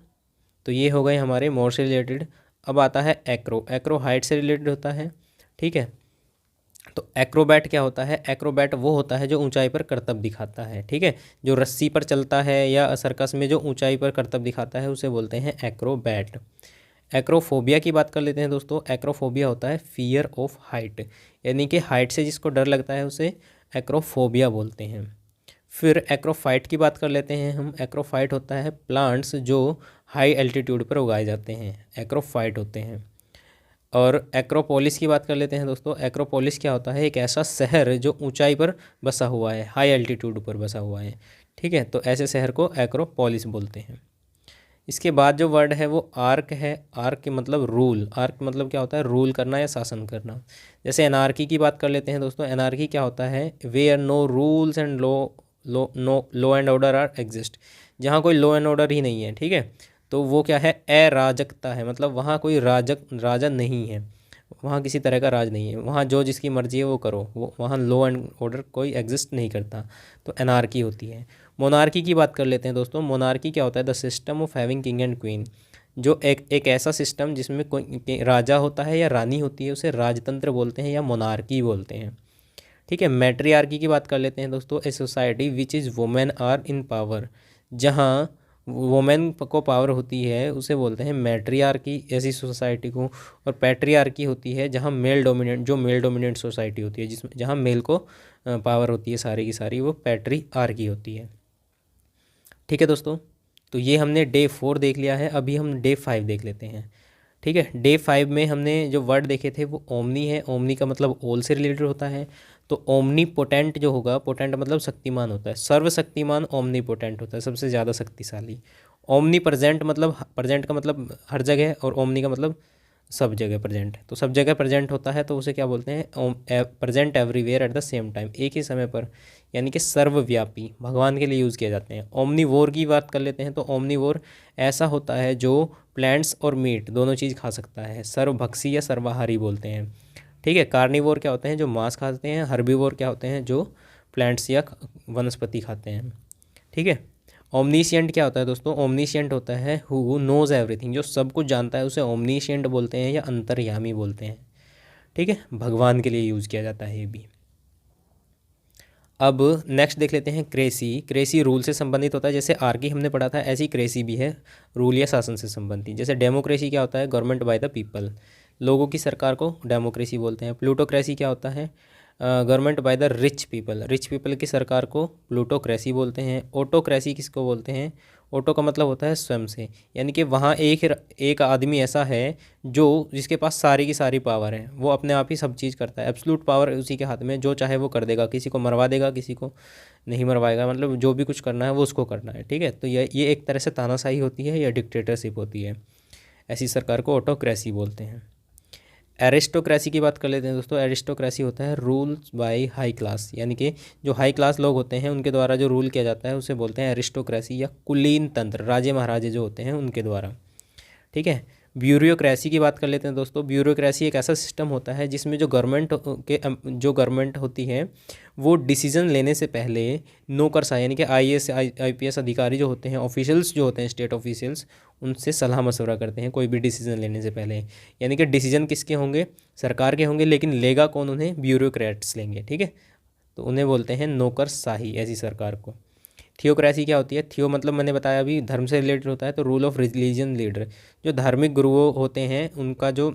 तो ये हो गए हमारे मोर से रिलेटेड। अब आता है एक्रो। एक्रो हाइट से रिलेटेड होता है, ठीक है। तो एक्रोबैट क्या होता है? एक्रोबैट वो होता है जो ऊंचाई पर करतब दिखाता है, ठीक है। जो रस्सी पर चलता है या सर्कस में जो ऊंचाई पर करतब दिखाता है उसे बोलते हैं एक्रोबैट। एक्रोफोबिया की बात कर लेते हैं दोस्तों। एक्रोफोबिया होता है फियर ऑफ हाइट, यानी कि हाइट से जिसको डर लगता है उसे एक्रोफोबिया बोलते हैं। फिर एक्रोफाइट की बात कर लेते हैं हम। एक्रोफाइट होता है प्लांट्स जो हाई एल्टीट्यूड पर उगाए जाते हैं, एक्रोफाइट होते हैं। और एक्रोपोलिस की बात कर लेते हैं दोस्तों। एक्रोपोलिस क्या होता है? एक ऐसा शहर जो ऊंचाई पर बसा हुआ है, हाई एल्टीट्यूड पर बसा हुआ है, ठीक है। तो ऐसे शहर को एक्रोपोलिस बोलते हैं। इसके बाद जो वर्ड है वो आर्क है। आर्क के मतलब रूल। आर्क मतलब क्या होता है? रूल करना या शासन करना। जैसे एनार्की की बात कर लेते हैं दोस्तों। एनार्की क्या होता है? Where no rules and law and order are exist, जहाँ कोई लॉ एंड ऑर्डर ही नहीं है, ठीक है। तो वो क्या है? अराजकता है, मतलब वहाँ कोई राजा नहीं है, वहाँ किसी तरह का राज नहीं है, वहाँ जो जिसकी मर्जी है वो करो, वो वहाँ लॉ एंड ऑर्डर कोई एग्जिस्ट नहीं करता, तो एनार्की होती है। मोनार्की की बात कर लेते हैं दोस्तों। मोनार्की क्या होता है? The system of having king and queen, जो एक ऐसा सिस्टम जिसमें कोई राजा होता है या रानी होती है उसे राजतंत्र बोलते हैं या मोनार्की बोलते हैं, ठीक है। मैट्रियार्की की बात कर लेते हैं दोस्तों। A society which is women are in power, जहाँ वुमेन को पावर होती है उसे बोलते हैं मैट्रियार्की, ऐसी सोसाइटी को। और पैट्रियार्की होती है जहाँ मेल डोमिनेंट सोसाइटी होती है, जिसमें जहाँ मेल को पावर होती है सारी की सारी, वो पैट्रियार्की होती है, ठीक है दोस्तों। तो ये हमने डे 4 देख लिया है। अभी हम डे 5 देख लेते हैं, ठीक है। डे 5 में हमने जो वर्ड देखे थे वो ओमनी है। ओमनी का मतलब ऑल से रिलेटेड होता है। तो ओमनी पोटेंट जो होगा, पोटेंट मतलब शक्तिमान होता है, सर्वशक्तिमान ओमनी पोटेंट होता है, सबसे ज़्यादा शक्तिशाली। ओमनी प्रेजेंट मतलब, प्रेजेंट का मतलब हर जगह, और ओमनी का मतलब सब जगह प्रेजेंट है। तो सब जगह प्रेजेंट होता है तो उसे क्या बोलते हैं? Present everywhere at the same time, एक ही समय पर, यानी कि सर्वव्यापी, भगवान के लिए यूज़ किए जाते हैं। ओमनीवोर की बात कर लेते हैं तो ओमनीवोर ऐसा होता है जो प्लांट्स और मीट दोनों चीज़ खा सकता है, सर्वभक्षी या सर्वाहारी बोलते हैं, ठीक है। कार्निवोर क्या होते हैं? जो मांस खाते हैं। हर्बीवोर क्या होते हैं? जो प्लांट्स या वनस्पति खाते हैं, ठीक है। ओमनीशियंट क्या होता है दोस्तों? ओमनीशियंट होता है हु नोज़ एवरीथिंग, जो सब कुछ जानता है उसे ओमनीशियंट बोलते हैं या अंतर्यामी बोलते हैं, ठीक है। भगवान के लिए यूज़ किया जाता है ये भी। अब नेक्स्ट देख लेते हैं क्रेसी। क्रेसी रूल से संबंधित होता है, जैसे आर्की हमने पढ़ा था ऐसी क्रेसी भी है रूल या शासन से संबंधित। जैसे डेमोक्रेसी क्या होता है? गवर्नमेंट बाय द पीपल, लोगों की सरकार को डेमोक्रेसी बोलते हैं। प्लूटोक्रेसी क्या होता है? Government by the rich people, rich people की सरकार को प्लूटोक्रेसी बोलते हैं। ऑटोक्रेसी किसको बोलते हैं? ऑटो का मतलब होता है स्वयं से, यानी कि वहाँ एक आदमी ऐसा है जो जिसके पास सारी की सारी पावर है, वो अपने आप ही सब चीज़ करता है, एब्सोल्यूट पावर उसी के हाथ में, जो चाहे वो कर देगा, किसी को मरवा देगा, किसी को नहीं मरवाएगा, मतलब जो भी कुछ करना है वो उसको करना है। ठीक है, तो ये एक तरह से तानाशाही होती है या डिक्टेटरशिप होती है। ऐसी सरकार को ऑटोक्रेसी बोलते हैं। एरिस्टोक्रेसी की बात कर लेते हैं दोस्तों। एरिस्टोक्रेसी होता है रूल्स बाय हाई क्लास, यानी कि जो हाई क्लास लोग होते हैं उनके द्वारा जो रूल किया जाता है उसे बोलते हैं एरिस्टोक्रेसी या कुलीन तंत्र, राजे महाराजे जो होते हैं उनके द्वारा। ठीक है। ब्यूरोक्रेसी की बात कर लेते हैं दोस्तों। ब्यूरोक्रेसी एक ऐसा सिस्टम होता है जिसमें जो गवर्नमेंट होती है वो डिसीजन लेने से पहले नौकरशाही यानी कि IAS IPS अधिकारी जो होते हैं, ऑफिशियल्स जो होते हैं, स्टेट ऑफिशियल्स, उनसे सलाह मशवरा करते हैं कोई भी डिसीजन लेने से पहले। यानी कि डिसीजन किसके होंगे? सरकार के होंगे, लेकिन लेगा कौन उन्हें? ब्यूरोक्रेट्स लेंगे। ठीक है, तो उन्हें बोलते हैं नौकरशाही, ऐसी सरकार को। थियोक्रेसी क्या होती है? थियो मतलब मैंने बताया अभी धर्म से रिलेटेड होता है, तो रूल ऑफ रिलीजन लीडर, जो धार्मिक गुरुओं होते हैं उनका जो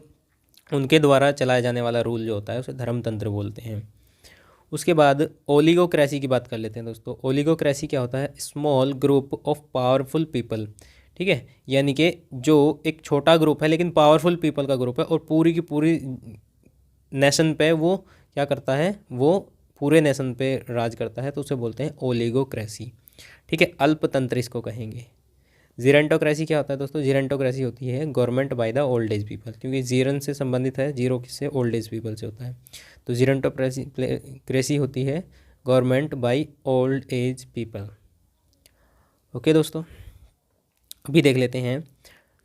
उनके द्वारा चलाया जाने वाला रूल जो होता है उसे धर्मतंत्र बोलते हैं। उसके बाद ओलिगोक्रेसी की बात कर लेते हैं दोस्तों। ओलिगोक्रेसी क्या होता है? Small group of powerful people. ठीक है, यानी कि जो एक छोटा ग्रुप है लेकिन पावरफुल पीपल का ग्रुप है और पूरी की पूरी नेशन पे वो क्या करता है? वो पूरे नेशन पे राज करता है, तो उसे बोलते हैं ओलिगोक्रेसी। ठीक है, अल्पतंत्र इसको कहेंगे। जीरेंटोक्रेसी क्या होता है दोस्तों? जीरेंटोक्रेसी होती है government by the old age people, क्योंकि जीरन से संबंधित है, जीरो किससे? ओल्ड एज पीपल से होता है। तो जीरेंटोक्रेसी होती है government by old age people. Okay दोस्तों, अभी देख लेते हैं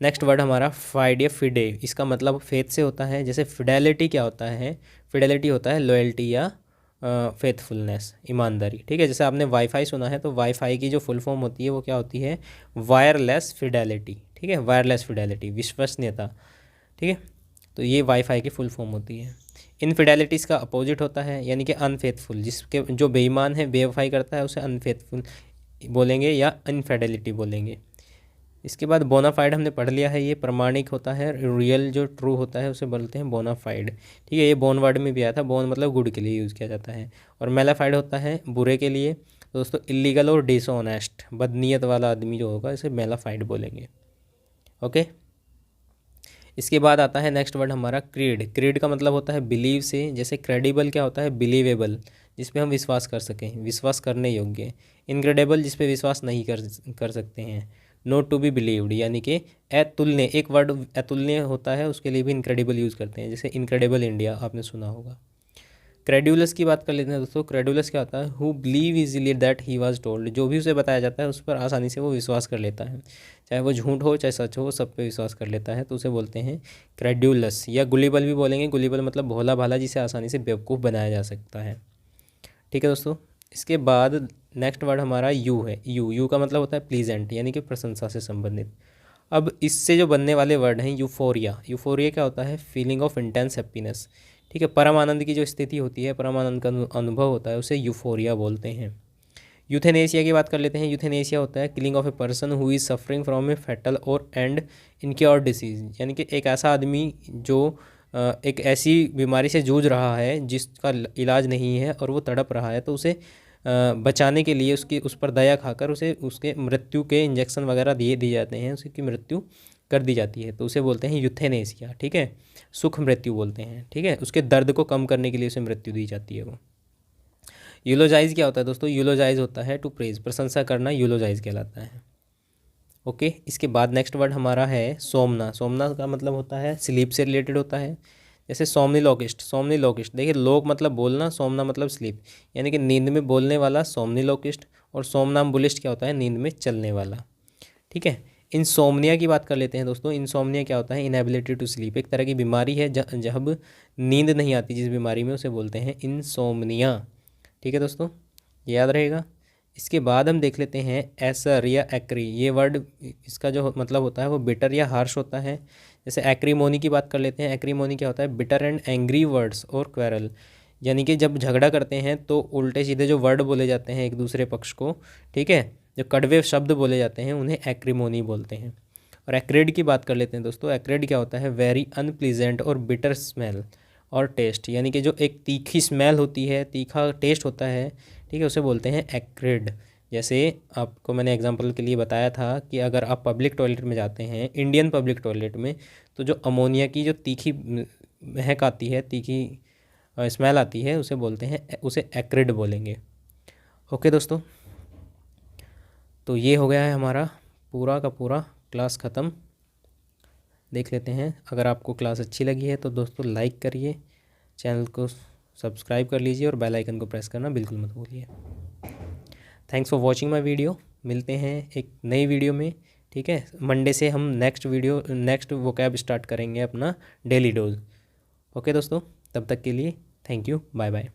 नेक्स्ट वर्ड हमारा फाइड या फिडे। इसका मतलब फेथ से होता है। जैसे फिडेलिटी क्या होता है? फिडेलिटी होता है लॉयल्टी या फेथफुलनेस, ईमानदारी। ठीक है, जैसे आपने वाईफाई सुना है, तो वाईफाई की जो फुल फॉर्म होती है वो क्या होती है? Wireless Fidelity. ठीक है, वायरलेस फिडेलिटी, विश्वसनीयता। ठीक है, तो ये वाईफाई की फुल फॉर्म होती है। इनफिडेलिटी इसका अपोजिट होता है, यानी कि अनफेथफुल, जिसके जो बेईमान है, बेवफाई करता है, उसे अनफेथफुल बोलेंगे या इनफिडेलिटी बोलेंगे। इसके बाद बोनाफाइड हमने पढ़ लिया है, ये प्रमाणिक होता है, रियल जो ट्रू होता है उसे बोलते हैं बोनाफाइड। ठीक है, ये बोन वर्ड में भी आया था, बोन मतलब गुड के लिए यूज़ किया जाता है। और मेलाफाइड होता है बुरे के लिए। दोस्तों इलीगल और डिसऑनेस्ट, बदनीयत वाला आदमी जो होगा इसे मेलाफाइड बोलेंगे। ओके, इसके बाद आता है नेक्स्ट वर्ड हमारा क्रीड। क्रीड का मतलब होता है बिलीव से। जैसे क्रेडिबल क्या होता है? बिलीवेबल, जिस पे हम विश्वास कर सकें, विश्वास करने योग्य। इनक्रेडिबल, जिस पे विश्वास नहीं कर सकते हैं। नॉट टू बी बिलीव्ड, यानी कि अतुलनीय, एक वर्ड अतुलनीय होता है, उसके लिए भी इनक्रेडिबल यूज़ करते हैं। जैसे इनक्रेडिबल इंडिया आपने सुना होगा। क्रेडुलस की बात कर लेते हैं दोस्तों। क्रेडुलस क्या होता है? Who believe easily that he was told, जो भी उसे बताया जाता है उस पर आसानी से वो विश्वास कर लेता है, चाहे वो झूठ हो चाहे सच हो, सब पे विश्वास कर लेता है, तो उसे बोलते हैं क्रेडुलस। या गुलिबल भी बोलेंगे। गुलिबल मतलब भोला भाला, जिसे आसानी से बेवकूफ़ बनाया जा सकता है। ठीक है दोस्तों, इसके बाद नेक्स्ट वर्ड हमारा यू है। यू का मतलब होता है प्लीजेंट, यानी कि प्रशंसा से संबंधित। अब इससे जो बनने वाले वर्ड हैं यूफोरिया। यूफोरिया क्या होता है? Feeling of intense happiness. ठीक है, परम आनंद की जो स्थिति होती है, परम आनंद का अनुभव होता है, उसे यूफोरिया बोलते हैं। यूथेनेशिया की बात कर लेते हैं। यूथेनेशिया होता है killing of a person who is suffering from A fatal और एंड इनक्योर डिसीज, यानी कि एक ऐसा आदमी जो एक ऐसी बीमारी से जूझ रहा है जिसका इलाज नहीं है और वो तड़प रहा है, तो उसे बचाने के लिए उस पर दया खाकर उसे उसके मृत्यु के इंजेक्शन वगैरह दिए जाते हैं, उसकी मृत्यु कर दी जाती है, तो उसे बोलते हैं यूथेनेशिया। ठीक है, सुख मृत्यु बोलते हैं। ठीक है, उसके दर्द को कम करने के लिए उसे मृत्यु दी जाती है वो। यूलोजाइज क्या होता है दोस्तों? यूलोजाइज होता है टू प्रेज, प्रशंसा करना यूलोजाइज कहलाता है। ओके, इसके बाद नेक्स्ट वर्ड हमारा है सोमना। सोमना का मतलब होता है स्लीप से रिलेटेड होता है। जैसे सोमनीलोकिस्ट। सोमनीलोकिस्ट देखिए, लोक मतलब बोलना, सोमना मतलब स्लीप, यानी कि नींद में बोलने वाला सोमनीलोकिस्ट। और सोमनाम्बुलिस्ट क्या होता है? नींद में चलने वाला। ठीक है, इंसोम्निया की बात कर लेते हैं दोस्तों। इंसोम्निया क्या होता है? इनएबिलिटी टू स्लीप, एक तरह की बीमारी है जब नींद नहीं आती, जिस बीमारी में, उसे बोलते हैं इंसोम्निया। ठीक है दोस्तों, याद रहेगा। इसके बाद हम देख लेते हैं एसर या एक्री। ये वर्ड, इसका जो मतलब होता है वो बिटर या हार्श होता है। जैसे एक्रीमोनी की बात कर लेते हैं। एक्रीमोनी क्या होता है? बिटर एंड एंग्री वर्ड्स और क्वेरल, यानी कि जब झगड़ा करते हैं तो उल्टे सीधे जो वर्ड बोले जाते हैं एक दूसरे पक्ष को, ठीक है, जो कड़वे शब्द बोले जाते हैं, उन्हें एक्रीमोनी बोलते हैं। और एक्रेड की बात कर लेते हैं दोस्तों। एक्रेड क्या होता है? वेरी अनप्लीजेंट और बिटर स्मेल और टेस्ट, यानी कि जो एक तीखी स्मेल होती है, तीखा टेस्ट होता है, ठीक है, उसे बोलते हैं एक्रेड। जैसे आपको मैंने एग्जांपल के लिए बताया था कि अगर आप पब्लिक टॉयलेट में जाते हैं, इंडियन पब्लिक टॉयलेट में, तो जो अमोनिया की जो तीखी महक आती है, तीखी स्मेल आती है, उसे बोलते हैं, उसे एक्रिड बोलेंगे। ओके दोस्तों, तो ये हो गया है हमारा पूरा का पूरा क्लास ख़त्म। देख लेते हैं, अगर आपको क्लास अच्छी लगी है तो दोस्तों लाइक करिए, चैनल को सब्सक्राइब कर लीजिए और बेल आइकन को प्रेस करना बिल्कुल मत भूलिए। Thanks for watching my video. मिलते हैं एक नई वीडियो में, ठीक है। मंडे से हम नेक्स्ट वोकैब स्टार्ट करेंगे अपना डेली डोज। ओके दोस्तों, तब तक के लिए थैंक यू, बाय बाय।